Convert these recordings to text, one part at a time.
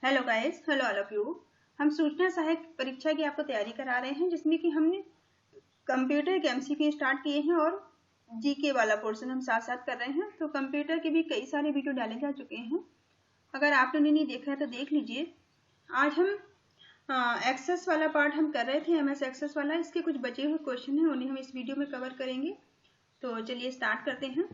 Hello guys, hello all of you. हम सूचना सहायक परीक्षा की आपको तैयारी करा रहे हैं, जिसमें कि हमने कंप्यूटर के एमसीक्यू स्टार्ट किए हैं और जीके वाला पोर्शन हम साथ साथ कर रहे हैं। तो कंप्यूटर के भी कई सारे वीडियो डाले जा चुके हैं, अगर आपने नहीं देखा है तो देख लीजिए। आज हम एक्सेस वाला पार्ट हम कर रहे थे, एमएस एक्सेस वाला। इसके कुछ बचे हुए क्वेश्चन हैं, उन्हें हम इस वीडियो में कवर करेंगे। तो चलिए स्टार्ट करते हैं।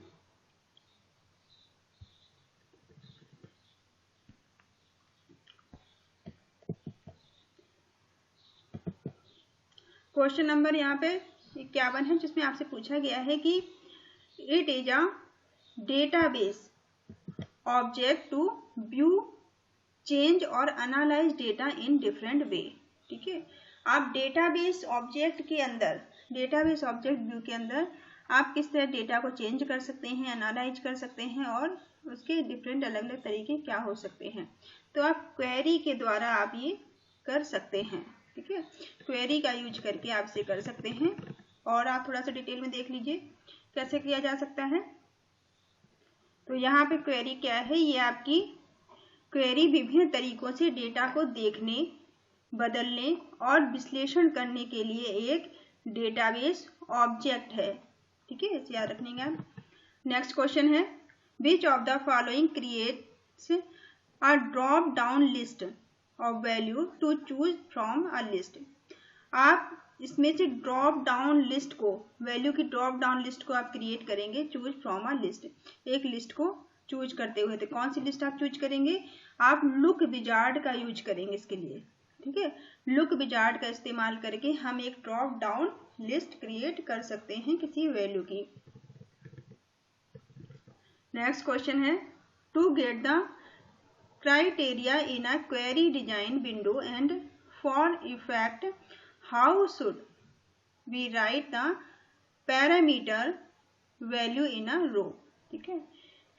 क्वेश्चन नंबर यहाँ पे 51 है, जिसमें आपसे पूछा गया है कि it is a database object to view, change और analyze data in different way. ठीक है, आप डेटाबेस ऑब्जेक्ट के अंदर, डेटाबेस ऑब्जेक्ट व्यू के अंदर आप किस तरह डेटा को चेंज कर सकते हैं, एनालाइज कर सकते हैं और उसके डिफरेंट अलग अलग तरीके क्या हो सकते हैं। तो आप क्वेरी के द्वारा आप ये कर सकते हैं। ठीक है, क्वेरी का यूज करके आप इसे कर सकते हैं। और आप थोड़ा सा डिटेल में देख लीजिए कैसे किया जा सकता है। तो यहाँ पे क्वेरी क्या है, ये आपकी क्वेरी विभिन्न तरीकों से डेटा को देखने, बदलने और विश्लेषण करने के लिए एक डेटाबेस ऑब्जेक्ट है। ठीक है, इसे याद रखने का। नेक्स्ट क्वेश्चन है, which of the following creates a drop down list of value to choose from a list. आप इसमें से ड्रॉप डाउन लिस्ट को, वैल्यू की ड्रॉप डाउन लिस्ट को आप क्रिएट करेंगे चूज फ्रॉम अ लिस्ट, एक लिस्ट को चूज करते हुए। तो कौन सी लिस्ट आप चूज करेंगे? आप लुक विजार्ड का यूज करेंगे इसके लिए। ठीक है, लुक विजार्ड का इस्तेमाल करके हम एक ड्रॉप डाउन लिस्ट क्रिएट कर सकते हैं किसी वैल्यू की। नेक्स्ट क्वेश्चन है, to get the criteria in a query design window and for effect how should we write the parameter value in a row। ठीक है,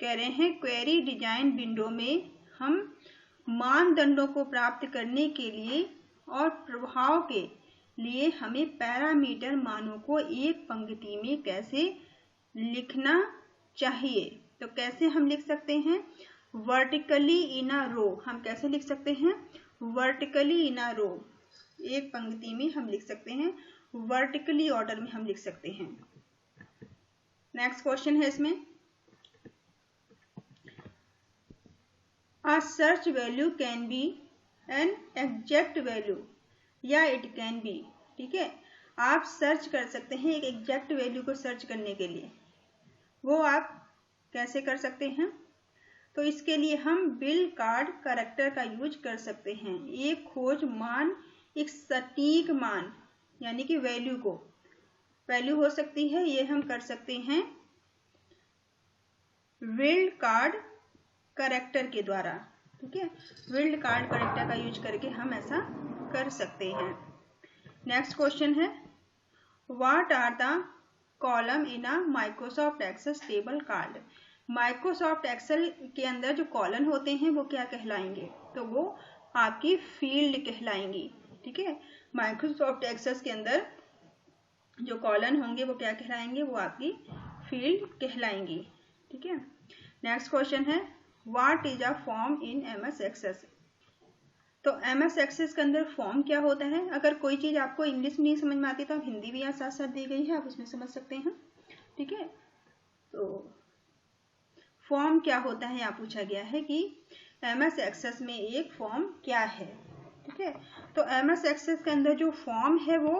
कह रहे हैं क्वेरी डिजाइन विंडो में हम मानदंडों को प्राप्त करने के लिए और प्रभाव के लिए हमें पैरामीटर मानों को एक पंक्ति में कैसे लिखना चाहिए। तो कैसे हम लिख सकते हैं? वर्टिकली इन अ रो। हम कैसे लिख सकते हैं? वर्टिकली इन अ रो, एक पंक्ति में हम लिख सकते हैं, वर्टिकली ऑर्डर में हम लिख सकते हैं। नेक्स्ट क्वेश्चन है इसमें, अ search value can be an exact value या इट कैन बी। ठीक है, आप सर्च कर सकते हैं एक एग्जैक्ट वैल्यू को सर्च करने के लिए, वो आप कैसे कर सकते हैं? तो इसके लिए हम बिल कार्ड कैरेक्टर का यूज कर सकते हैं। एक खोज मान, एक सटीक मान यानी कि वैल्यू को, वैल्यू हो सकती है, ये हम कर सकते हैं विल्ड कार्ड कैरेक्टर के द्वारा। ठीक है, विल्ड कार्ड कैरेक्टर का यूज करके हम ऐसा कर सकते हैं। नेक्स्ट क्वेश्चन है, what are the column in a Microsoft Excel table card. Microsoft Excel के अंदर जो कॉलम होते हैं वो क्या कहलाएंगे? तो वो आपकी फील्ड कहलाएंगी। ठीक है, माइक्रोसॉफ्ट एक्सेल के अंदर जो कॉलम होंगे वो क्या कहलाएंगे? वो आपकी फील्ड कहलाएंगी। ठीक है, नेक्स्ट क्वेश्चन है, what is a form in MS Excel. तो एमएस एक्सेल के अंदर फॉर्म क्या होता है? अगर कोई चीज आपको इंग्लिश में नहीं समझ में आती तो आप हिंदी भी यहाँ साथ साथ दी गई है, आप उसमें समझ सकते हैं। ठीक है, तो फॉर्म क्या होता है यहाँ पूछा गया है कि एमएस एक्सेस में एक फॉर्म क्या है। ठीक है, तो एमएस एक्सेस के अंदर जो फॉर्म है वो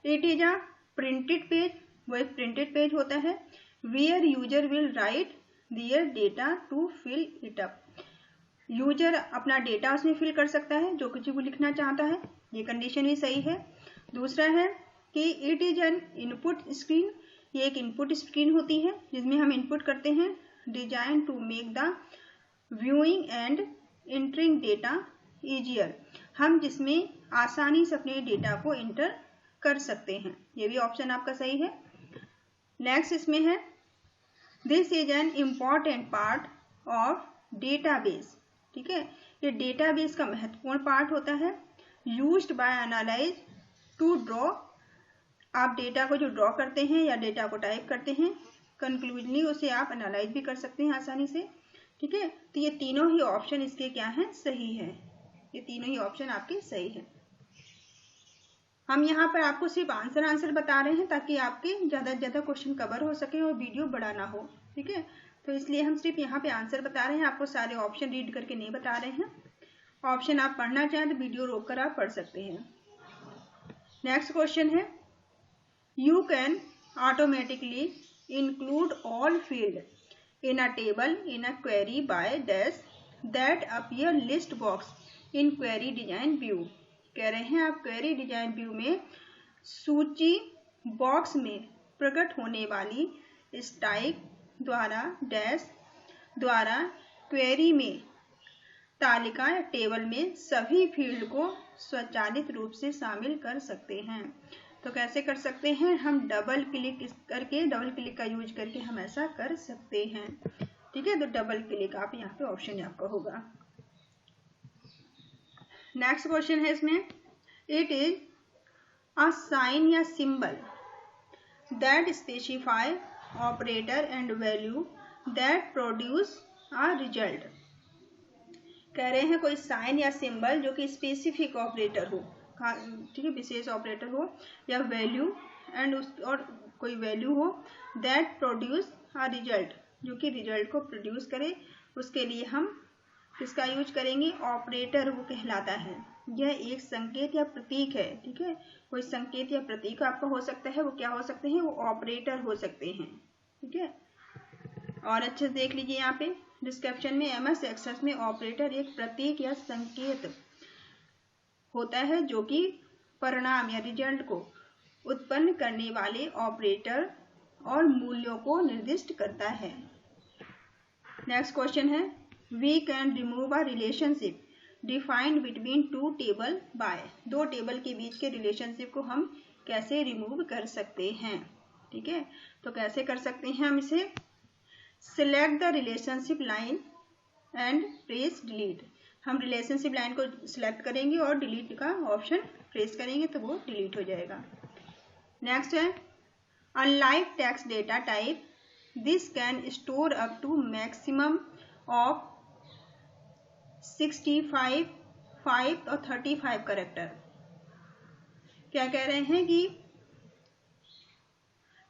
it is a printed page, वो एक प्रिंटेड पेज होता है। Where user will write their data to fill it up. User अपना डेटा उसमें फिल कर सकता है जो कुछ वो लिखना चाहता है, ये कंडीशन भी सही है। दूसरा है कि it is an input screen, ये एक इनपुट स्क्रीन होती है जिसमें हम इनपुट करते हैं। Design to make the viewing and entering data easier, हम जिसमें आसानी से अपने डेटा को एंटर कर सकते हैं, ये भी ऑप्शन आपका सही है। नेक्स्ट इसमें है, this is an important part of database. ठीक है, ये डेटाबेस का महत्वपूर्ण पार्ट होता है। Used by analyse to draw, आप डेटा को जो ड्रॉ करते हैं या डेटा को टाइप करते हैं, कंक्लूजनली उसे आप एनालाइज भी कर सकते हैं आसानी से। ठीक है, तो ये तीनों ही ऑप्शन इसके क्या हैं, सही है। ये तीनों ही ऑप्शन आपके सही है। हम यहाँ पर आपको सिर्फ आंसर बता रहे हैं ताकि आपके ज़्यादा से ज़्यादा क्वेश्चन कवर हो सके और वीडियो बड़ा ना हो। ठीक है, तो इसलिए हम सिर्फ यहाँ पे आंसर बता रहे हैं, आपको सारे ऑप्शन रीड करके नहीं बता रहे हैं। ऑप्शन आप पढ़ना चाहें तो वीडियो रोक कर आप पढ़ सकते हैं। नेक्स्ट क्वेश्चन है, you can automatically include all field in a table in a query by dash that appear list box in query design view. कह रहे हैं आप क्वेरी डिजाइन व्यू में सूची बॉक्स में प्रकट होने वाली स्टाइक द्वारा डैश द्वारा क्वेरी में तालिका या टेबल में सभी फील्ड को स्वचालित रूप से शामिल कर सकते हैं। तो कैसे कर सकते हैं, हम डबल क्लिक का यूज करके हम ऐसा कर सकते हैं। ठीक है, तो डबल क्लिक आप यहाँ पे ऑप्शन आपका होगा। नेक्स्ट क्वेश्चन है इसमें, इट इज अ साइन या symbol that specify operator and value that produce a result. कह रहे हैं कोई साइन या सिंबल जो कि स्पेसिफिक ऑपरेटर हो, ठीक है, विशेष ऑपरेटर हो, या वैल्यू एंड और कोई वैल्यू हो, दैट प्रोड्यूस अ रिजल्ट, जो कि रिजल्ट को प्रोड्यूस करे, उसके लिए हम किसका यूज करेंगे, ऑपरेटर वो कहलाता है। यह एक संकेत या प्रतीक है। ठीक है, कोई संकेत या प्रतीक आपका हो सकता है, वो क्या हो सकते हैं, वो ऑपरेटर हो सकते हैं। ठीक है, और अच्छे से देख लीजिए यहाँ पे डिस्क्रिप्शन में, एमएस एक्सेल में ऑपरेटर एक प्रतीक या संकेत होता है जो कि परिणाम या रिजल्ट को उत्पन्न करने वाले ऑपरेटर और मूल्यों को निर्दिष्ट करता है। नेक्स्ट क्वेश्चन है, we can remove a relationship defined between two table by. दो टेबल के बीच के रिलेशनशिप को हम कैसे रिमूव कर सकते हैं। ठीक है, तो कैसे कर सकते हैं हम इसे, select the relationship line and press delete. हम रिलेशनशिप लाइन को सिलेक्ट करेंगे और डिलीट का ऑप्शन प्रेस करेंगे तो वो डिलीट हो जाएगा। नेक्स्ट है, unlike text data type this can store up to maximum of 65, 5 और 35 कैरेक्टर। क्या कह रहे हैं कि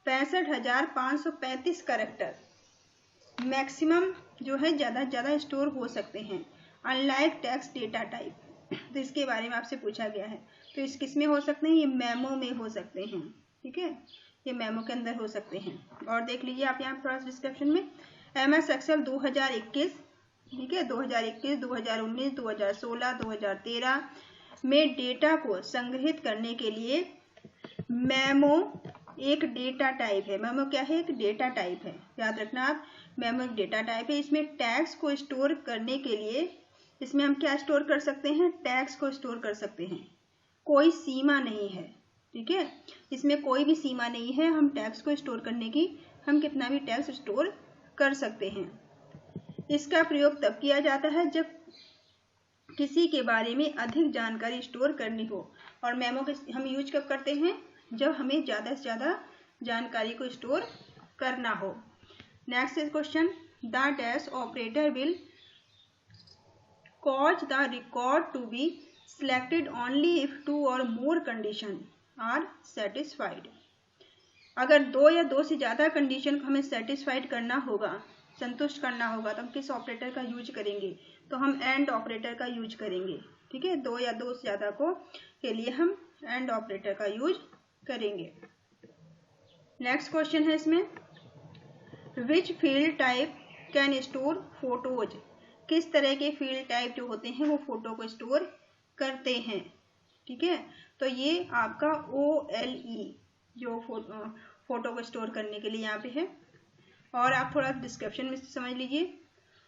65,535 कैरेक्टर मैक्सिमम जो है ज़्यादा से ज़्यादा स्टोर हो सकते हैं। अनलाइक टेक्स्ट डेटा टाइप, तो इसके बारे में आपसे पूछा गया है। तो इस किस में हो सकते हैं, ये मेमो में हो सकते हैं। ठीक है, ये मेमो के अंदर हो सकते हैं। और देख लीजिए आप यहाँ थोड़ा सा डिस्क्रिप्शन में, एमएस एक्सेल 2021, ठीक है, 2021, 2019, 2016, 2013 में डेटा को संग्रहित करने के लिए मेमो एक डेटा टाइप है। मेमो क्या है, एक डेटा टाइप है, याद रखना आप, मेमो एक डेटा टाइप है। इसमें टैग्स को स्टोर करने के लिए, इसमें हम क्या स्टोर कर सकते हैं, टैग्स को स्टोर कर सकते हैं। कोई सीमा नहीं है। ठीक है, इसमें कोई भी सीमा नहीं है, हम टैग्स को स्टोर करने की, हम कितना भी टैग्स स्टोर कर सकते हैं। इसका प्रयोग तब किया जाता है जब किसी के बारे में अधिक जानकारी स्टोर करनी हो। और मेमो के हम यूज कब करते हैं, जब हमें ज़्यादा से ज़्यादा जानकारी को स्टोर करना हो। Next is question, the dash operator will cause the record to be selected only if 2 और मोर कंडीशन आर सेटिस्फाइड। अगर 2 या 2 से ज़्यादा कंडीशन को हमें सेटिस्फाइड करना होगा, संतुष्ट करना होगा, तो हम किस ऑपरेटर का यूज करेंगे, तो हम एंड ऑपरेटर का यूज करेंगे। ठीक है, 2 या 2 से ज़्यादा को के लिए हम एंड ऑपरेटर का यूज करेंगे। नेक्स्ट क्वेश्चन है इसमें, which field type can store photos. किस तरह के फील्ड टाइप जो होते हैं वो फोटो को स्टोर करते हैं। ठीक है, तो ये आपका OLE जो फोटो को स्टोर करने के लिए यहाँ पे है। और आप थोड़ा डिस्क्रिप्शन में समझ लीजिए,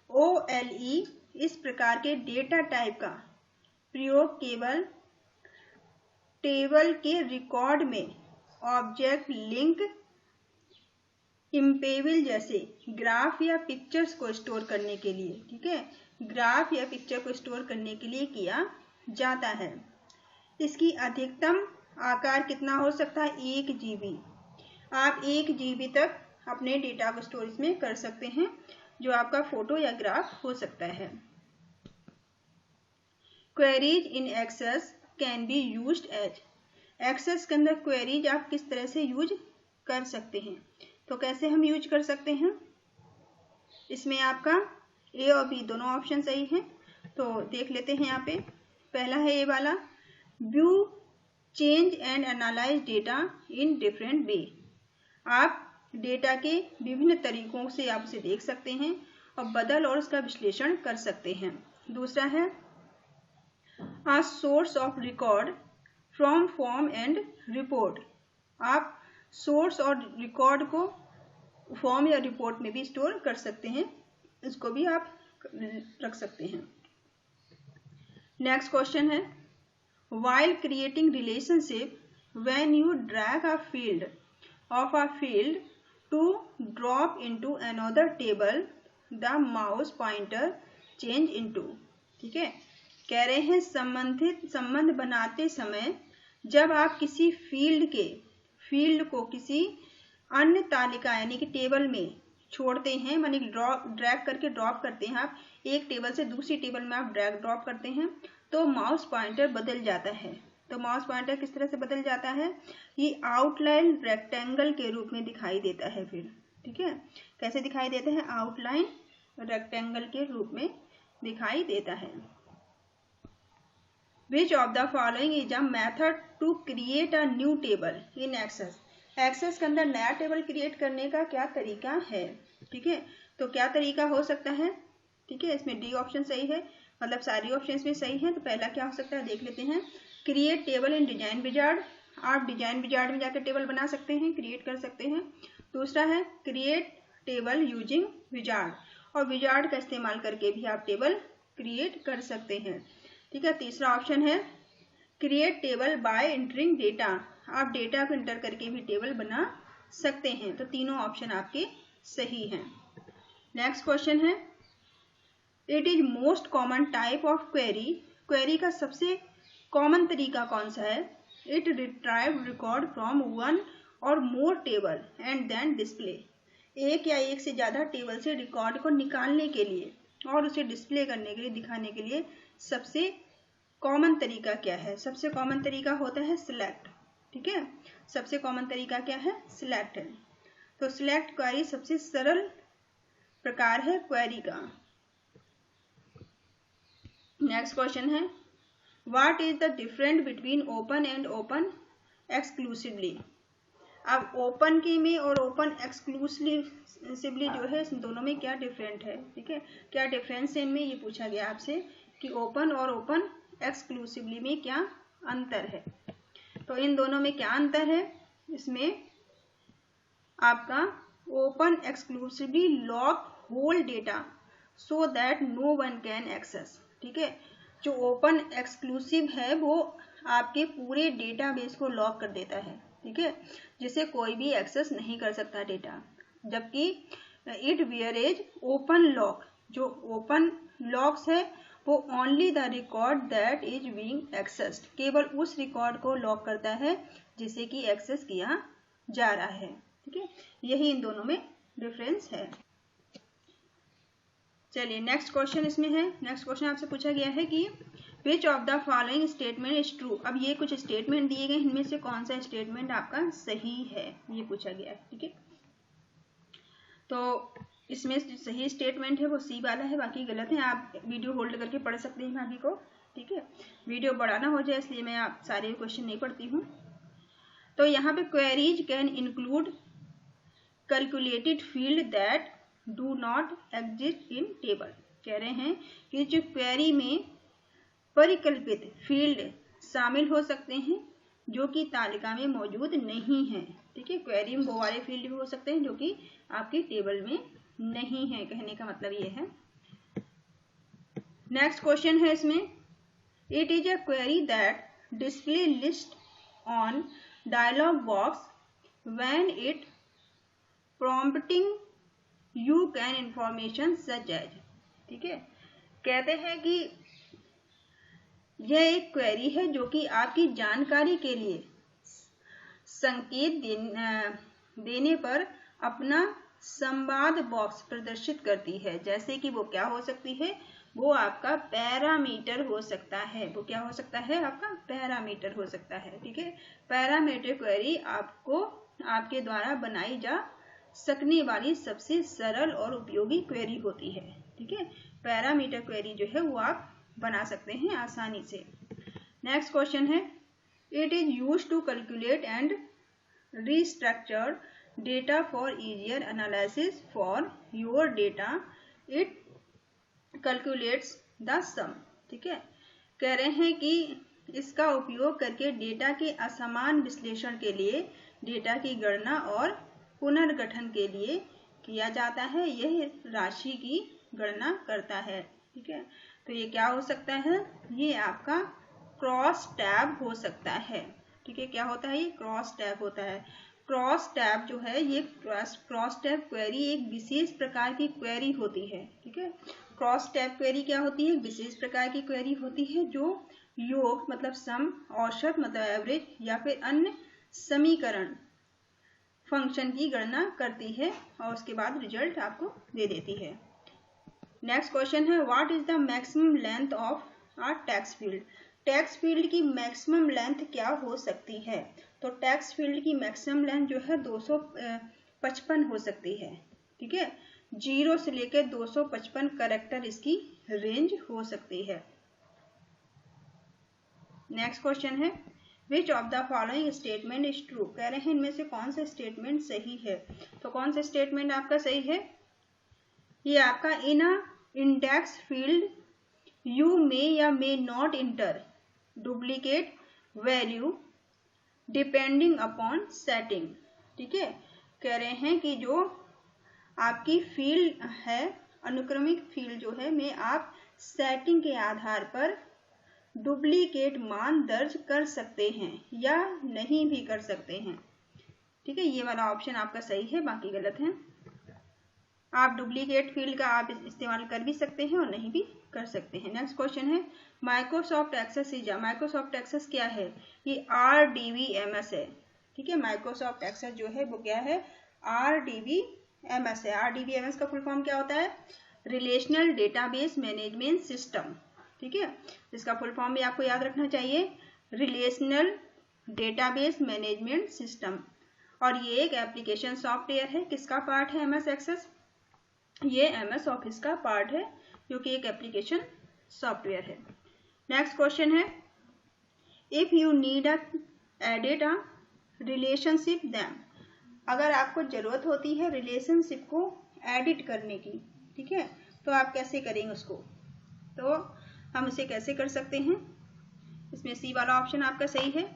OLE इस प्रकार के डेटा टाइप का प्रयोग केवल टेबल के रिकॉर्ड में ऑब्जेक्ट लिंक, इम्पेबल जैसे ग्राफ या पिक्चर्स को स्टोर करने के लिए, ठीक है, ग्राफ या पिक्चर को स्टोर करने के लिए किया जाता है। इसकी अधिकतम आकार कितना हो सकता है, 1 GB। आप 1 GB तक अपने डेटा को स्टोर इसमें कर सकते हैं। जो आपका फोटो या ग्राफ हो सकता है। Queries in Access can be used as, Access के अंदर क्वेरीज आप किस तरह से यूज कर सकते हैं। तो कैसे हम यूज कर सकते हैं, इसमें आपका ए और बी दोनों ऑप्शन सही हैं। तो देख लेते हैं यहाँ पे। पहला है ए वाला, view change and analyse data in different वे, आप डेटा के विभिन्न तरीकों से आप उसे देख सकते हैं और बदल और उसका विश्लेषण कर सकते हैं। दूसरा है a source of record from form and report, आप सोर्स और रिकॉर्ड को फॉर्म या रिपोर्ट में भी स्टोर कर सकते हैं, इसको भी आप रख सकते हैं। नेक्स्ट क्वेश्चन है, while creating relationship when you drag a field of a field to drop into another table the mouse pointer change into, ठीक है, कह रहे हैं संबंध बनाते समय जब आप किसी फील्ड को किसी अन्य तालिका यानी कि टेबल में छोड़ते हैं, मानी ड्रैग करके ड्रॉप करते हैं, आप एक टेबल से दूसरी टेबल में आप ड्रैग ड्रॉप करते हैं तो माउस पॉइंटर बदल जाता है। तो माउस पॉइंटर किस तरह से बदल जाता है, ये आउटलाइन रेक्टेंगल के रूप में दिखाई देता है फिर, ठीक है, कैसे दिखाई देता है, आउटलाइन रेक्टेंगल के रूप में दिखाई देता है। Which of the following is a method to create a new table in Access? Access के अंदर नया टेबल क्रिएट करने का क्या तरीका है, ठीक है, तो क्या तरीका हो सकता है, ठीक है, इसमें डी ऑप्शन सही है, मतलब सारी ऑप्शन इसमें सही हैं। तो पहला क्या हो सकता है देख लेते हैं, क्रिएट टेबल इन डिजाइन विजार्ड, आप डिजाइन विजार्ड में जाकर टेबल बना सकते हैं, क्रिएट कर सकते हैं। दूसरा है क्रिएट टेबल यूजिंग विजार्ड, और विजार्ड का इस्तेमाल करके भी आप टेबल क्रिएट कर सकते हैं, ठीक है। तीसरा ऑप्शन है create table by entering data, आप डेटा को एंटर करके भी टेबल बना सकते हैं। तो तीनों ऑप्शन आपके सही हैं। नेक्स्ट क्वेश्चन है, it is most common type of query, query का सबसे कॉमन तरीका कौन सा है, it retrieve record from one और मोर टेबल एंड देन डिस्प्ले, एक या एक से ज्यादा टेबल से रिकॉर्ड को निकालने के लिए और उसे डिस्प्ले करने के लिए, दिखाने के लिए सबसे कॉमन तरीका क्या है, सबसे कॉमन तरीका होता है सिलेक्ट, ठीक है, सबसे कॉमन तरीका क्या है, सिलेक्ट है। तो सिलेक्ट क्वेरी सबसे सरल प्रकार है क्वेरी का। नेक्स्ट क्वेश्चन है, what is the difference between open and open exclusively, अब ओपन की में और ओपन एक्सक्लूसिवली जो है इन दोनों में क्या डिफरेंट है, ठीक है, क्या डिफरेंस है इनमें, ये पूछा गया आपसे कि ओपन और ओपन एक्सक्लूसिवली में क्या अंतर है। तो इन दोनों में क्या अंतर है, इसमें आपका open exclusively lock whole data so that no one can access, ठीक है, जो ओपन एक्सक्लूसिव है वो आपके पूरे डेटाबेस को लॉक कर देता है, ठीक है, जिसे कोई भी एक्सेस नहीं कर सकता डेटा, जबकि इट वेयरेज ओपन लॉक, जो ओपन लॉक्स है वो only the record that is being accessed, केवल उस रिकॉर्ड को लॉक करता है जिसे कि एक्सेस किया जा रहा है, ठीक है, यही इन दोनों में डिफरेंस है। चलिए नेक्स्ट क्वेश्चन इसमें है, नेक्स्ट क्वेश्चन आपसे पूछा गया है कि विच of the following statement is true, अब ये कुछ स्टेटमेंट दिए गए, इनमें से कौन सा स्टेटमेंट आपका सही है, ये पूछा गया है, ठीक है। तो इसमें सही स्टेटमेंट है वो सी वाला है, बाकी गलत है, आप वीडियो होल्ड करके पढ़ सकते हैं बाकी को, ठीक है, वीडियो बड़ा ना हो जाए इसलिए मैं आप सारे क्वेश्चन नहीं पढ़ती हूँ। तो यहाँ पे queries can include calculated field that do not exist in table, कह रहे हैं कि जो क्वेरी में परिकल्पित फील्ड शामिल हो सकते हैं जो कि तालिका में मौजूद नहीं है, ठीक है, क्वेरी में वो वाले फील्ड भी हो सकते हैं जो कि आपकी टेबल में नहीं है, कहने का मतलब ये है। नेक्स्ट क्वेश्चन है इसमें, it is a query that display list on dialog box when it prompting you can information such as, ठीक है, कहते हैं कि यह एक क्वेरी है जो कि आपकी जानकारी के लिए संकेत देने पर अपना संवाद बॉक्स प्रदर्शित करती है। जैसे कि वो क्या हो सकती है, वो आपका पैरामीटर हो सकता है। वो क्या हो सकता है, आपका पैरामीटर हो सकता है। ठीक है, पैरामीटर क्वेरी आपको आपके द्वारा बनाई जा सकने वाली सबसे सरल और उपयोगी क्वेरी होती है। ठीक है, पैरामीटर क्वेरी जो है वो आप बना सकते हैं आसानी से। नेक्स्ट क्वेश्चन है, it is used to calculate and restructured data for easier analysis for your data. It calculates the sum. ठीक है, कह रहे हैं कि इसका उपयोग करके डेटा के असमान विश्लेषण के लिए डेटा की गणना और पुनर्गठन के लिए किया जाता है। यह राशि की गणना करता है। ठीक है, तो ये क्या हो सकता है, ये आपका क्रॉस टैब हो सकता है। ठीक है, क्या होता है, ये क्रॉस टैब होता है। क्रॉस टैब जो है, ये क्रॉस टैब क्वेरी एक विशेष प्रकार की क्वेरी होती है। ठीक है, क्रॉस टैब क्वेरी क्या होती है, विशेष प्रकार की क्वेरी होती है जो योग मतलब सम, औसत मतलब एवरेज या फिर अन्य समीकरण फंक्शन की गणना करती है और उसके बाद रिजल्ट आपको दे देती है। नेक्स्ट क्वेश्चन है, what is the maximum length of a text field. Text field की मैक्सिमम लेंथ क्या हो सकती है, तो टेक्स्ट फील्ड की मैक्सिमम लेंथ जो है 255 हो सकती है। ठीक है, 0 से लेकर 255 कैरेक्टर इसकी रेंज हो सकती है। नेक्स्ट क्वेश्चन है, which of the following statement is true. कह रहे हैं इनमें से कौन सा स्टेटमेंट सही है, तो कौन सा स्टेटमेंट आपका सही है, ये आपका इन अ इंडेक्स फील्ड यू मे या may not inter duplicate value depending upon setting. ठीक है, कह रहे हैं कि जो आपकी फील्ड है, अनुक्रमिक फील्ड जो है में आप सेटिंग के आधार पर डुप्लीकेट मान दर्ज कर सकते हैं या नहीं भी कर सकते हैं। ठीक है, ये वाला ऑप्शन आपका सही है, बाकी गलत है। आप डुप्लीकेट फील्ड का आप इस्तेमाल कर भी सकते हैं और नहीं भी कर सकते हैं। नेक्स्ट क्वेश्चन है, Microsoft Access is, Microsoft Access क्या है, ये RDBMS है। ठीक है, माइक्रोसॉफ्ट एक्सेस जो है वो क्या है, RDBMS है। RDBMS का फुल फॉर्म क्या होता है, रिलेशनल डेटाबेस मैनेजमेंट सिस्टम। ठीक है, इसका फुल फॉर्म भी आपको याद रखना चाहिए, रिलेशनल डेटाबेस मैनेजमेंट सिस्टम। और ये एक एप्लीकेशन सॉफ्टवेयर है। किसका पार्ट है MS एक्सेस, ये MS ऑफिस का पार्ट है जो कि एक एप्लीकेशन सॉफ्टवेयर है। नेक्स्ट क्वेश्चन है, if you need edit a relationship then. अगर आपको जरूरत होती है रिलेशनशिप को एडिट करने की, ठीक है, तो आप कैसे करेंगे उसको, तो हम इसे कैसे कर सकते हैं, इसमें सी वाला ऑप्शन आपका सही है,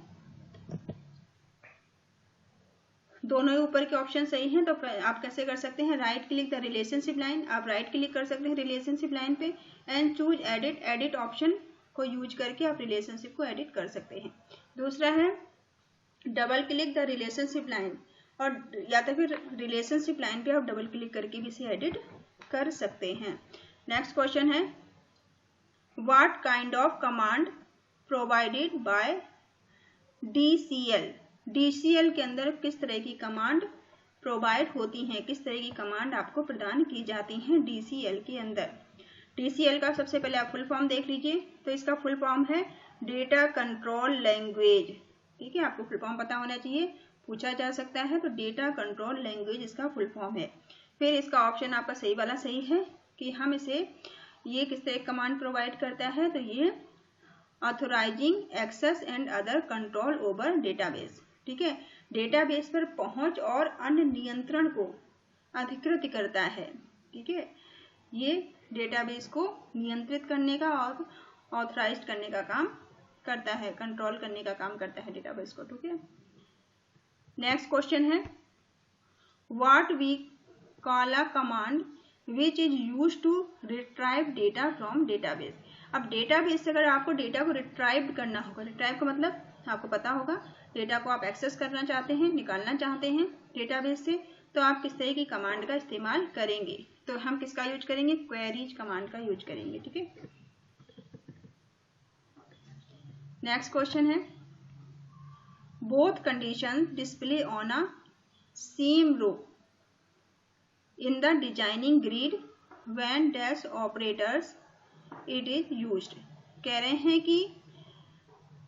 दोनों ही ऊपर के ऑप्शन सही हैं। तो आप कैसे कर सकते हैं, right click the relationship line, आप राइट क्लिक कर सकते हैं रिलेशनशिप लाइन पे and choose edit, edit option को यूज करके आप रिलेशनशिप को एडिट कर सकते हैं। दूसरा है double click the relationship line, और या तो फिर रिलेशनशिप लाइन पे आप डबल क्लिक करके भी इसे एडिट कर सकते हैं। नेक्स्ट क्वेश्चन है, what kind of command provided by DCL। DCL के अंदर किस तरह की कमांड प्रोवाइड होती हैं, किस तरह की कमांड आपको प्रदान की जाती हैं DCL के अंदर। DCL का सबसे पहले आप फुल फॉर्म देख लीजिए, तो इसका फुल फॉर्म है डेटा कंट्रोल लैंग्वेज। ठीक है, आपको फुल फॉर्म पता होना चाहिए, पूछा जा सकता है, तो डेटा कंट्रोल लैंग्वेज इसका फुल फॉर्म है। फिर इसका ऑप्शन आपका सही वाला सही है कि हम इसे, ये किस तरह कमांड प्रोवाइड करता है, तो ये authorising access and other control over database. ठीक है, डेटाबेस पर पहुंच और अन्य नियंत्रण को अधिकृत करता है। ठीक है, ये डेटाबेस को नियंत्रित करने का और ऑथराइज करने का काम करता है, कंट्रोल करने का काम करता है डेटाबेस को। ठीक है, नेक्स्ट क्वेश्चन है, what we call a command which is used to retrieve data from database. अब डेटाबेस से अगर आपको डेटा को रिट्राइव करना होगा, रिट्राइव का मतलब आपको पता होगा, डेटा को आप एक्सेस करना चाहते हैं, निकालना चाहते हैं डेटाबेस से, तो आप किस तरह की कमांड का इस्तेमाल करेंगे, तो हम किसका यूज करेंगे, क्वेरीज कमांड का यूज करेंगे। ठीक है, नेक्स्ट क्वेश्चन है, both condition display on a same row. In the designing grid when dash operators it is used. कह रहे हैं कि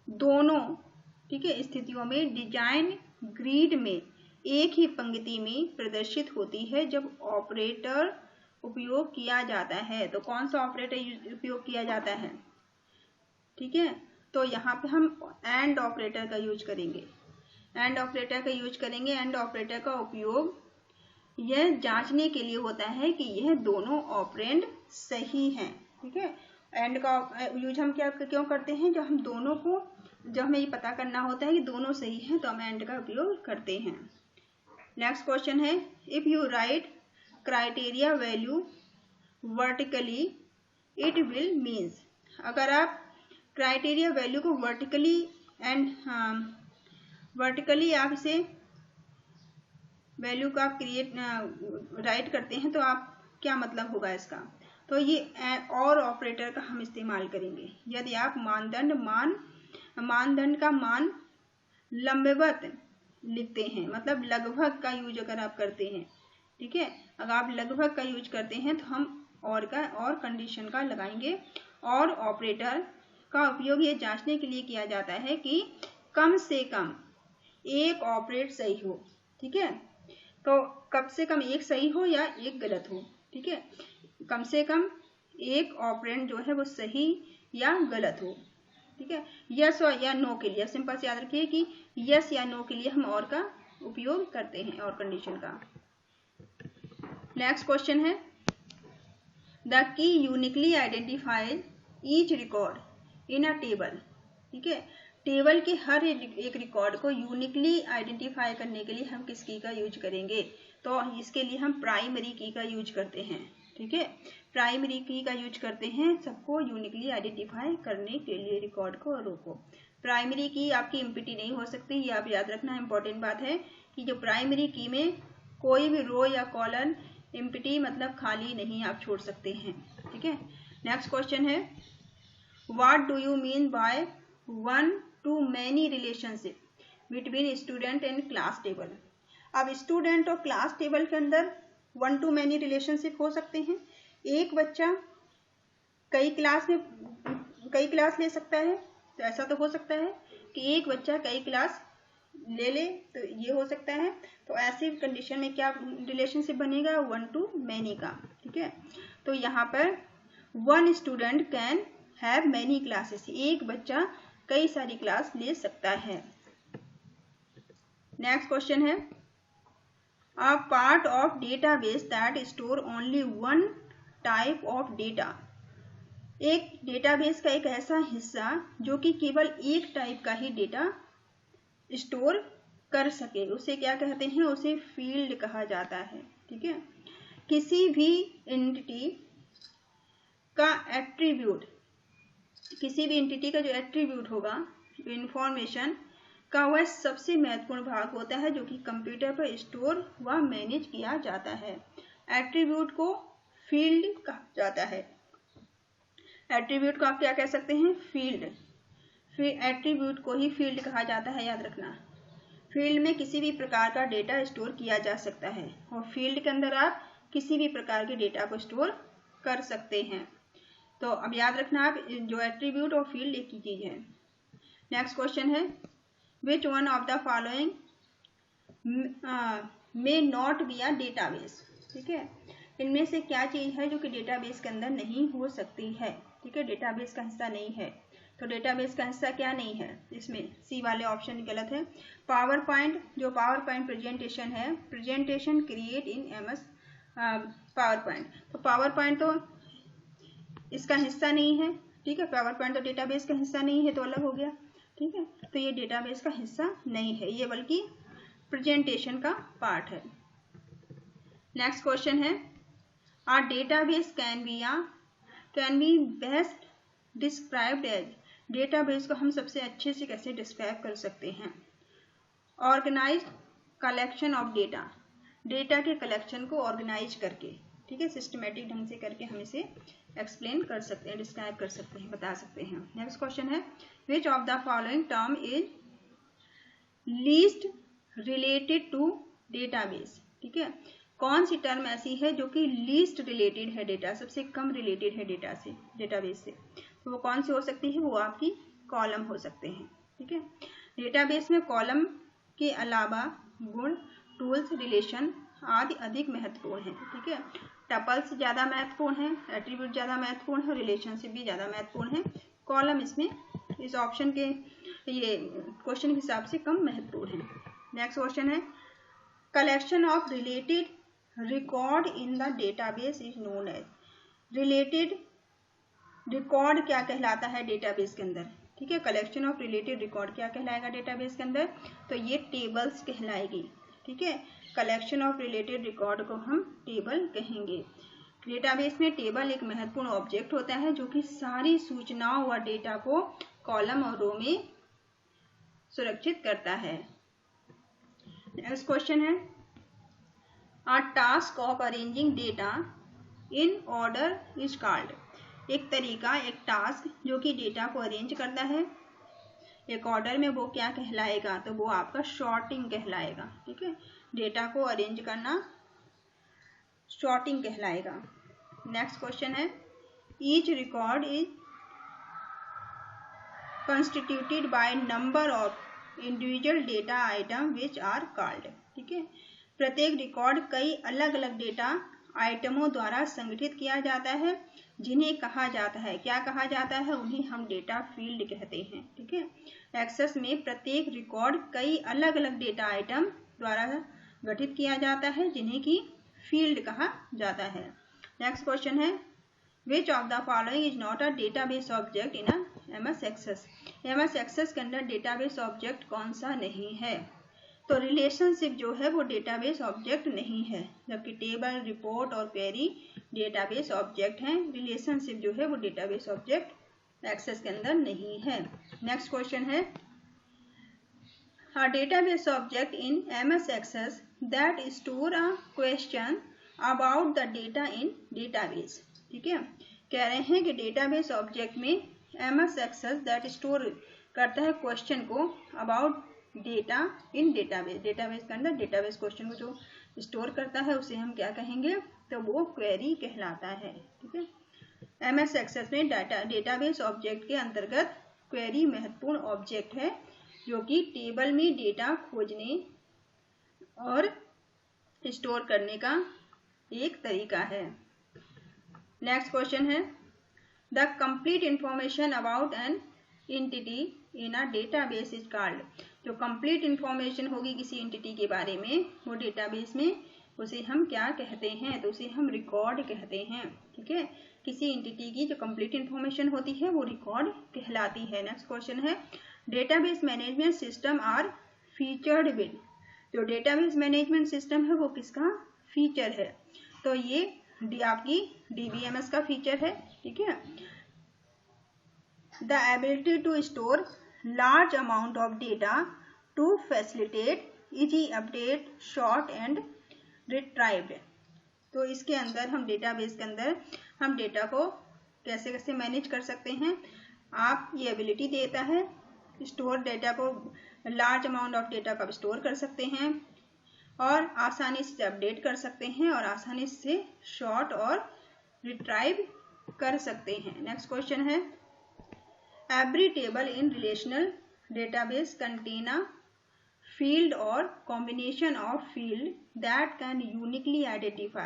दोनों, ठीक है, स्थितियों में डिजाइन ग्रिड में एक ही पंक्ति में प्रदर्शित होती है जब ऑपरेटर उपयोग किया जाता है। तो कौन सा ऑपरेटर उपयोग किया जाता है? ठीक है, तो यहाँ पे हम एंड ऑपरेटर का यूज करेंगे। एंड ऑपरेटर का यूज करेंगे। एंड ऑपरेटर का उपयोग यह जांचने के लिए होता है कि यह दोनों ऑपरेंड सही हैं। ठीक है, एंड का यूज हम क्यों करते हैं? जब हम दोनों को, जब हमें ये पता करना होता है कि दोनों सही हैं, तो हम एंड का उपयोग करते हैं। नेक्स्ट क्वेश्चन है, if you right criteria value vertically it will means. अगर आप क्राइटेरिया वैल्यू को वर्टिकली आप इसे वैल्यू का आप राइट करते हैं, तो आप क्या मतलब होगा इसका? तो ये और ऑपरेटर का हम इस्तेमाल करेंगे। यदि आप मानदंड का मान लंबवत लिखते हैं, मतलब लगभग का यूज अगर आप करते हैं, ठीक है, अगर आप लगभग का यूज करते हैं तो हम और कंडीशन का लगाएंगे। और ऑपरेटर का उपयोग ये जांचने के लिए किया जाता है कि कम से कम एक ऑपरेट सही हो। ठीक है, तो कम से कम एक सही हो या एक गलत हो। ठीक है, कम से कम एक ऑपरेंड जो है वो सही या गलत हो। ठीक है, यस और या नो के लिए सिंपल से याद रखिए कि यस या नो के लिए हम और का उपयोग करते हैं, और कंडीशन का। नेक्स्ट क्वेश्चन है, the key uniquely identified each record in a table. ठीक है, टेबल के हर एक रिकॉर्ड को यूनिकली आइडेंटिफाई करने के लिए हम किस की का यूज करेंगे? तो इसके लिए हम प्राइमरी की का यूज करते हैं। ठीक है, प्राइमरी की का यूज करते हैं सबको यूनिकली आइडेंटिफाई करने के लिए, रिकॉर्ड को और रो को। प्राइमरी की आपकी एम्प्टी नहीं हो सकती, ये आप याद रखना। इंपॉर्टेंट बात है कि जो प्राइमरी की में कोई भी रो या कॉलम एम्प्टी मतलब खाली नहीं आप छोड़ सकते हैं। ठीक है, नेक्स्ट क्वेश्चन है, what do you mean by one two many relationship between student and class table. अब स्टूडेंट और क्लास टेबल के अंदर वन टू मैनी रिलेशनशिप हो सकते हैं। एक बच्चा कई क्लास ले सकता है, तो ऐसा तो हो सकता है कि एक बच्चा कई क्लास ले, तो ये हो सकता है। तो ऐसी कंडीशन में क्या रिलेशनशिप बनेगा? वन टू मैनी का। ठीक है, तो यहाँ पर one student can have many classes, एक बच्चा कई सारी क्लास ले सकता है। नेक्स्ट क्वेश्चन है, a part of database that store only one type of data. एक डेटाबेस का एक ऐसा हिस्सा जो कि केवल एक टाइप का ही डेटा स्टोर कर सके, उसे क्या कहते हैं? उसे फील्ड कहा जाता है। ठीक है, किसी भी एंटिटी का एट्रीब्यूट, किसी भी एंटिटी का जो एट्रीब्यूट होगा, इंफॉर्मेशन का, वह सबसे महत्वपूर्ण भाग होता है जो कि कंप्यूटर पर स्टोर व मैनेज किया जाता है। एट्रीब्यूट को फील्ड कहा जाता है। एट्रीब्यूट को आप क्या कह सकते हैं? फील्ड। फिर एट्रीब्यूट को ही फील्ड कहा जाता है, याद रखना। फील्ड में किसी भी प्रकार का डेटा स्टोर किया जा सकता है, और फील्ड के अंदर आप किसी भी प्रकार के डेटा को स्टोर कर सकते हैं। तो अब याद रखना आप, जो एट्रीब्यूट और फील्ड एक ही चीज है। नेक्स्ट क्वेश्चन है, which one of the following may not be a database. ठीक है, इनमें से क्या चीज है जो कि डेटाबेस के अंदर नहीं हो सकती है? ठीक है, डेटाबेस का हिस्सा नहीं है। तो डेटाबेस का हिस्सा क्या नहीं है? इसमें सी वाले ऑप्शन गलत है। पावर पॉइंट, जो पावर पॉइंट प्रेजेंटेशन है, presentation create in MS power point, तो पावर पॉइंट तो इसका हिस्सा नहीं है। ठीक है, पावर पॉइंट तो डेटाबेस का हिस्सा नहीं है, तो अलग हो गया। ठीक है, तो ये डेटाबेस का हिस्सा नहीं है, ये बल्कि प्रेजेंटेशन का पार्ट है। नेक्स्ट क्वेश्चन है, a database can be best described as. Database को हम सबसे अच्छे से कैसे डिस्क्राइब कर सकते हैं? Organised collection of data, data के कलेक्शन को ऑर्गेनाइज करके, ठीक है, सिस्टमेटिक ढंग से करके हम इसे एक्सप्लेन कर सकते हैं, डिस्क्राइब कर सकते हैं, बता सकते हैं। नेक्स्ट क्वेश्चन है, which of the following term is least related to database. ठीक है, कौन सी टर्म ऐसी है जो कि लीस्ट रिलेटेड है डेटा, सबसे कम रिलेटेड है डेटा से, डेटाबेस से, तो वो कौन सी हो सकती है, वो आपकी कॉलम हो सकते हैं। ठीक है, डेटाबेस में कॉलम के अलावा गुण, टूल्स, रिलेशन आदि अधिक महत्वपूर्ण है। ठीक है, टपल्स ज़्यादा महत्वपूर्ण है, एट्रीब्यूट ज़्यादा महत्वपूर्ण है, रिलेशनशिप भी ज़्यादा महत्वपूर्ण है। कॉलम इसमें इस ऑप्शन के ये क्वेश्चन के हिसाब से कम महत्वपूर्ण है। नेक्स्ट क्वेश्चन है, collection of related record in the database is known as. Related record क्या कहलाता है डेटाबेस के अंदर? ठीक है, कलेक्शन ऑफ रिलेटेड रिकॉर्ड क्या कहलाएगा डेटाबेस के अंदर? तो ये टेबल्स कहलाएगी। ठीक है, कलेक्शन ऑफ रिलेटेड रिकॉर्ड को हम टेबल कहेंगे। डेटाबेस में टेबल एक महत्वपूर्ण ऑब्जेक्ट होता है जो कि सारी सूचनाओं व डेटा को कॉलम और रो में सुरक्षित करता है। नेक्स्ट क्वेश्चन है, अ task of arranging data in order is called. एक तरीका, एक टास्क जो कि डेटा को अरेंज करता है एक ऑर्डर में, वो क्या कहलाएगा? तो वो आपका शॉर्टिंग कहलाएगा। ठीक है, डेटा को अरेंज करना शॉर्टिंग कहलाएगा। नेक्स्ट क्वेश्चन है, each record is constituted by number of individual data item which are called. ठीक है, प्रत्येक रिकॉर्ड कई अलग अलग डेटा आइटमों द्वारा संगठित किया जाता है, जिन्हें कहा जाता है, क्या कहा जाता है? उन्हें हम डेटा फील्ड कहते हैं। ठीक है, एक्सेस में प्रत्येक रिकॉर्ड कई अलग अलग डेटा आइटम द्वारा गठित किया जाता है, जिन्हें की फील्ड कहा जाता है। नेक्स्ट क्वेश्चन है, which of the following is not a database object in a MS Access. MS Access के अंदर डेटाबेस ऑब्जेक्ट कौन सा नहीं है? तो रिलेशनशिप जो है वो डेटाबेस ऑब्जेक्ट नहीं है, जबकि टेबल, रिपोर्ट और क्वेरी डेटाबेस ऑब्जेक्ट हैं। रिलेशनशिप जो है वो डेटाबेस ऑब्जेक्ट एक्सेस के अंदर नहीं है। नेक्स्ट क्वेश्चन है, a database object in MS Access that store a question about the data in database. ठीक है, कह रहे हैं कि डेटाबेस ऑब्जेक्ट में एमएस एक्सेस दैट स्टोर करता है क्वेश्चन को about data in database. Database के अंदर डेटाबेस क्वेश्चन को जो स्टोर करता है उसे हम क्या कहेंगे? तो वो क्वेरी कहलाता है। ठीक है, एमएस एक्सेस में डेटाबेस ऑब्जेक्ट के अंतर्गत क्वेरी महत्वपूर्ण ऑब्जेक्ट है, जो कि टेबल में डेटा खोजने और स्टोर करने का एक तरीका है। नेक्स्ट क्वेश्चन है, the complete information about an entity in a database is called. जो कंप्लीट इंफॉर्मेशन होगी किसी एंटिटी के बारे में, वो डेटाबेस में उसे हम क्या कहते हैं? तो उसे हम रिकॉर्ड कहते हैं। ठीक है, किसी एंटिटी की जो कंप्लीट इंफॉर्मेशन होती है वो रिकॉर्ड कहलाती है। नेक्स्ट क्वेश्चन है, database management system are featured with. जो डेटाबेस मैनेजमेंट सिस्टम है वो किसका फीचर है? तो ये आपकी डीबीएमएस का फीचर है। ठीक है, the ability to store large amount of data to facilitate easy update, sort and retrieved। तो इसके अंदर हम डेटाबेस के अंदर हम डेटा को कैसे कैसे मैनेज कर सकते हैं। आप ये एबिलिटी देता है, स्टोर डेटा को लार्ज अमाउंट ऑफ डेटा का स्टोर कर सकते हैं और आसानी से अपडेट कर सकते हैं और आसानी से शॉर्ट और रिट्राइव कर सकते हैं। नेक्स्ट क्वेश्चन है, every table in relational database contain a field or combination of field that can uniquely identify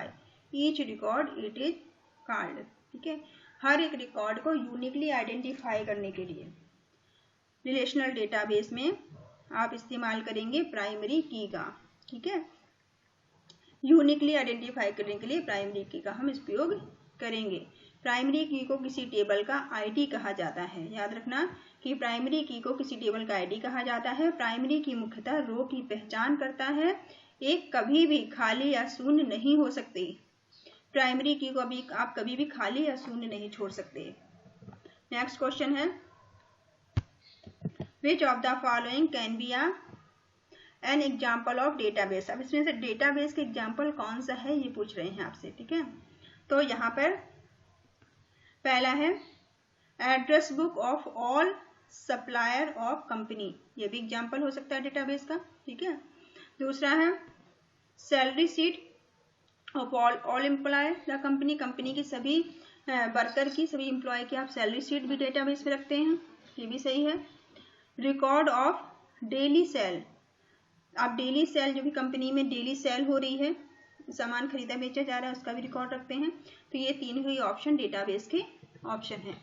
each record it is called। ठीक है, हर एक रिकॉर्ड को यूनिकली आइडेंटिफाई करने के लिए रिलेशनल डेटाबेस में आप इस्तेमाल करेंगे प्राइमरी की का। ठीक है, यूनिकली आइडेंटिफाई करने के लिए प्राइमरी की का हम उपयोग करेंगे। प्राइमरी की को किसी टेबल का आईडी कहा जाता है। याद रखना कि प्राइमरी की को किसी टेबल का आईडी कहा जाता है। प्राइमरी की मुख्यतः रो की पहचान करता है, एक कभी भी खाली या शून्य नहीं हो सकती। प्राइमरी की को अभी आप कभी भी खाली या शून्य नहीं छोड़ सकते। नेक्स्ट क्वेश्चन है, which of the following can be an example of database. अब इसमें से डेटाबेस के एग्जाम्पल कौन सा है ये पूछ रहे हैं आपसे। ठीक है, तो यहाँ पर पहला है address book of all supplier of company, ये भी एग्जाम्पल हो सकता है डेटाबेस का। ठीक है, दूसरा है salary sheet of all employ the company, company की सभी वर्कर की, सभी एम्प्लॉय की आप सैलरी शीट भी डेटाबेस में रखते हैं, ये भी सही है। रिकॉर्ड ऑफ डेली सेल, आप डेली सेल जो भी कंपनी में डेली सेल हो रही है, सामान खरीदा बेचा जा रहा है, उसका भी रिकॉर्ड रखते हैं। तो ये तीन ही ऑप्शन डेटाबेस के ऑप्शन है।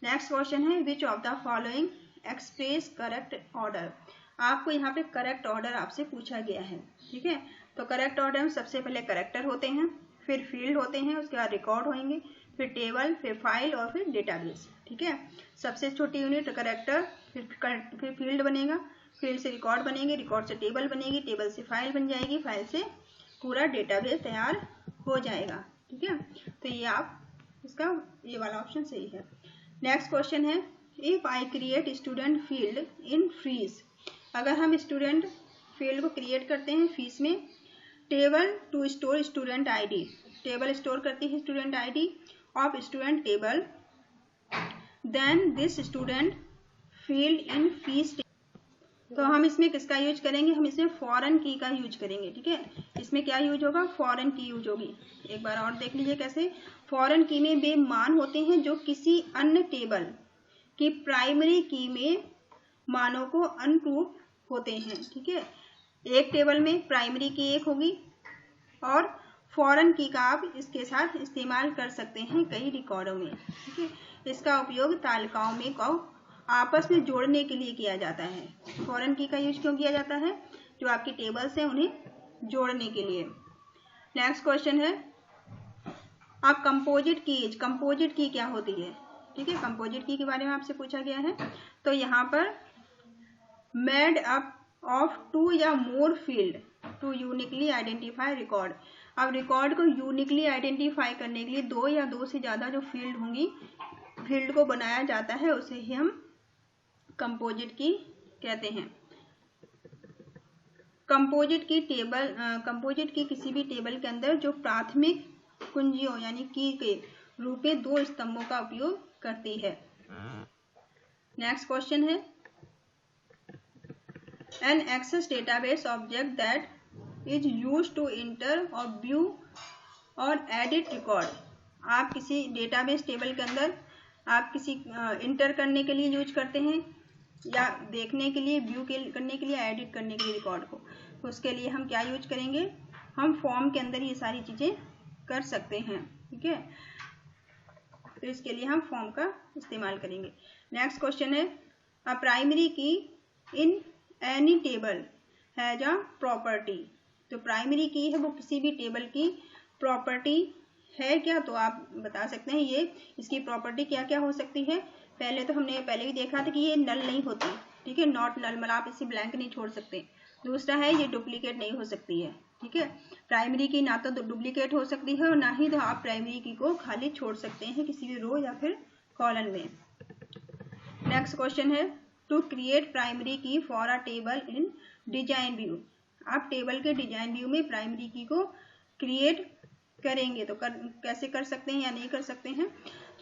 नेक्स्ट क्वेश्चन है which of the following express correct order. आपको यहाँ पे करेक्ट ऑर्डर आपसे पूछा गया है, ठीक है। तो करेक्ट ऑर्डर में सबसे पहले करेक्टर होते हैं, फिर फील्ड होते हैं, उसके बाद रिकॉर्ड होंगे, फिर टेबल, फिर फाइल और फिर डेटाबेस, ठीक है। सबसे छोटी यूनिट करेक्टर, फिर फील्ड बनेगा, फील्ड से रिकॉर्ड बनेंगे, रिकॉर्ड से टेबल बनेगी, टेबल से फाइल बन जाएगी, फाइल से पूरा डेटाबेस तैयार हो जाएगा, ठीक है। तो ये आप इसका ये वाला ऑप्शन सही है। नेक्स्ट क्वेश्चन है if I create student field in fees, अगर हम स्टूडेंट फील्ड को क्रिएट करते हैं फीस में, table to store student ID, table store करती है student ID of student table, then this student field in fees, तो हम इसमें किसका यूज करेंगे, हम इसमें फॉरेन की का यूज करेंगे, ठीक है। इसमें क्या यूज होगा, फॉरेन की यूज होगी। एक बार और देख लीजिए कैसे। फॉरेन की में वे मान होते हैं जो किसी अन्य टेबल की प्राइमरी की में मानों को अनुरूप होते हैं, ठीक है। एक टेबल में प्राइमरी की एक होगी और फॉरेन की का आप इसके साथ इस्तेमाल कर सकते हैं कई रिकॉर्डों में, ठीक है। इसका उपयोग तालिकाओं में को आपस में जोड़ने के लिए किया जाता है। फॉरेन की का यूज क्यों किया जाता है, जो आपकी टेबल्स है उन्हें जोड़ने के लिए। नेक्स्ट क्वेश्चन है आप कंपोजिट की क्या होती है, ठीक है। कंपोजिट की के बारे में आपसे पूछा गया है। तो यहाँ पर मेड अप ऑफ 2 या more field to uniquely identify record, अब रिकॉर्ड को यूनिकली आइडेंटिफाई करने के लिए 2 या 2 से ज्यादा जो फील्ड होंगी, फील्ड को बनाया जाता है, उसे ही हम कंपोजिट की कहते हैं। कंपोजिट की किसी भी टेबल के अंदर जो प्राथमिक कुंजियों यानी की के रूप में 2 स्तंभों का उपयोग करती है। नेक्स्ट क्वेश्चन है an Access database object that is used to enter और व्यू और एडिट रिकॉर्ड, आप किसी डेटाबेस टेबल के अंदर आप किसी इंटर करने के लिए यूज करते हैं या देखने के लिए, व्यू करने के लिए, एडिट करने के लिए रिकॉर्ड को, तो उसके लिए हम क्या यूज करेंगे, हम फॉर्म के अंदर ये सारी चीजें कर सकते हैं, ठीक है। तो इसके लिए हम फॉर्म का इस्तेमाल करेंगे। नेक्स्ट क्वेश्चन है अ प्राइमरी की in any table has a property, तो प्राइमरी की है वो किसी भी टेबल की प्रॉपर्टी है क्या, तो आप बता सकते हैं ये इसकी प्रॉपर्टी क्या क्या हो सकती है। पहले तो हमने पहले भी देखा था कि ये नल नहीं होती, ठीक है, नॉट नल, मतलब आप इसे ब्लैंक नहीं छोड़ सकते। दूसरा है ये डुप्लीकेट नहीं हो सकती है, ठीक है। प्राइमरी की ना तो डुप्लीकेट हो सकती है और ना ही तो आप प्राइमरी की को खाली छोड़ सकते हैं किसी भी रो या फिर कॉलम में। नेक्स्ट क्वेश्चन है टू क्रिएट प्राइमरी की for a table in design view, आप टेबल के डिजाइन व्यू में प्राइमरी की को क्रिएट करेंगे तो कैसे कर सकते हैं या नहीं कर सकते हैं,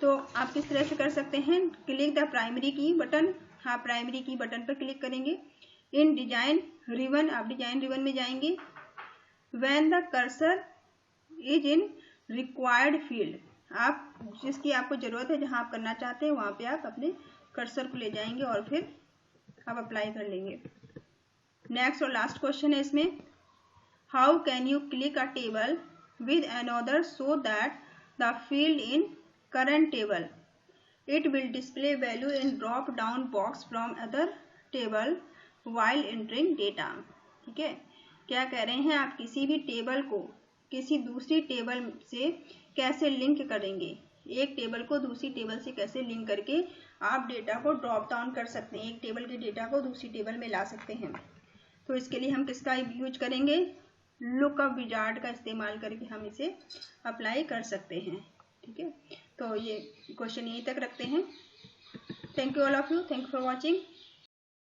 तो आप किस तरह से कर सकते हैं, क्लिक द प्राइमरी की बटन, हाँ प्राइमरी की बटन पर क्लिक करेंगे। इन डिजाइन रिबन, आप डिजाइन रिबन में जाएंगे। When the cursor is in required field, आप जिसकी आपको जरूरत है, जहां आप करना चाहते हैं वहां पे आप अपने कर्सर को ले जाएंगे और फिर आप अप्लाई कर लेंगे। नेक्स्ट और लास्ट क्वेश्चन है इसमें how can you click a table with another so that the field in current table it will display value in drop down box from other table while entering data, ठीक है। क्या कह रहे हैं, आप किसी भी टेबल को किसी दूसरी टेबल से कैसे लिंक करेंगे, एक टेबल को दूसरी टेबल से कैसे लिंक करके आप डेटा को ड्रॉप डाउन कर सकते हैं, एक टेबल के डेटा को दूसरी टेबल में ला सकते हैं। तो इसके लिए हम किसका यूज करेंगे, लुकअप विजार्ड का इस्तेमाल करके हम इसे अप्लाई कर सकते हैं, ठीक है। तो ये क्वेश्चन यहीं तक रखते हैं। Thank you all of you, thank you for watching.